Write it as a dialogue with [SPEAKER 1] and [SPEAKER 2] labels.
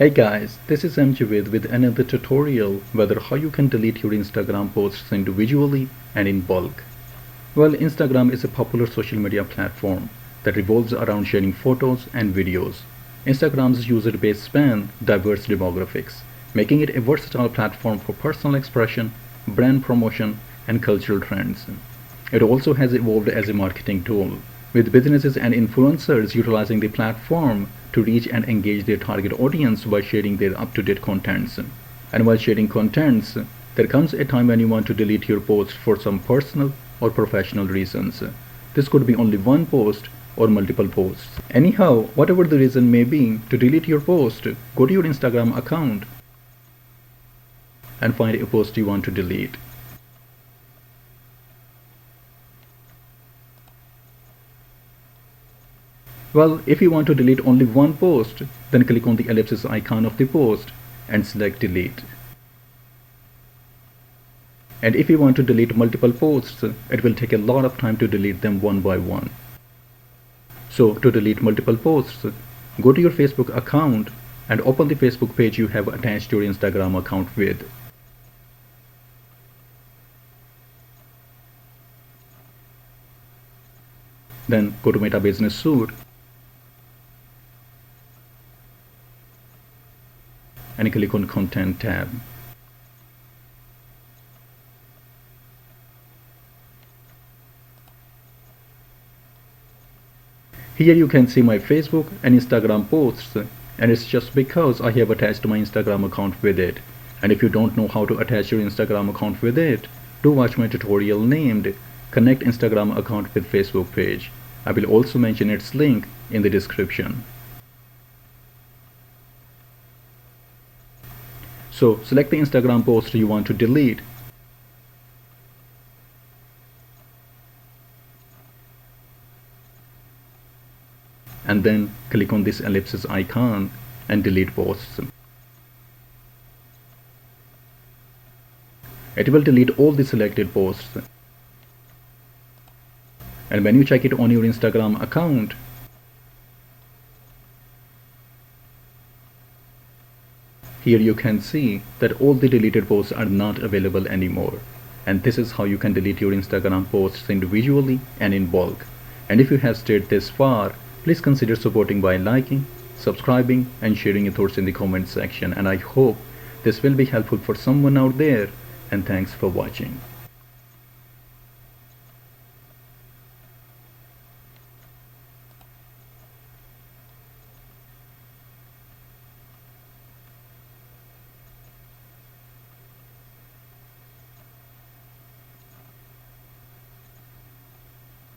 [SPEAKER 1] Hey guys, this is mjavedva with another tutorial whether how you can delete your Instagram posts individually and in bulk. Well, Instagram is a popular social media platform that revolves around sharing photos and videos. Instagram's user base span diverse demographics, making it a versatile platform for personal expression, brand promotion, and cultural trends. It also has evolved as a marketing tool, with businesses and influencers utilizing the platform to reach and engage their target audience by sharing their up-to-date contents. And while sharing contents, there comes a time when you want to delete your post for some personal or professional reasons. This could be only one post or multiple posts. Anyhow, whatever the reason may be to delete your post, go to your Instagram account and find a post you want to delete. Well, if you want to delete only one post, then click on the ellipsis icon of the post and select delete. And if you want to delete multiple posts, it will take a lot of time to delete them one by one. So to delete multiple posts, go to your Facebook account and open the Facebook page you have attached your Instagram account with. Then go to Meta Business Suite and click on Content tab. Here you can see my Facebook and Instagram posts, and it's just because I have attached my Instagram account with it. And if you don't know how to attach your Instagram account with it, do watch my tutorial named Connect Instagram Account with Facebook Page. I will also mention its link in the description. So select the Instagram post you want to delete. And then click on this ellipsis icon and delete posts. It will delete all the selected posts. And when you check it on your Instagram account, here you can see that all the deleted posts are not available anymore. And this is how you can delete your Instagram posts individually and in bulk. And if you have stayed this far, please consider supporting by liking, subscribing, and sharing your thoughts in the comment section. And I hope this will be helpful for someone out there. And thanks for watching.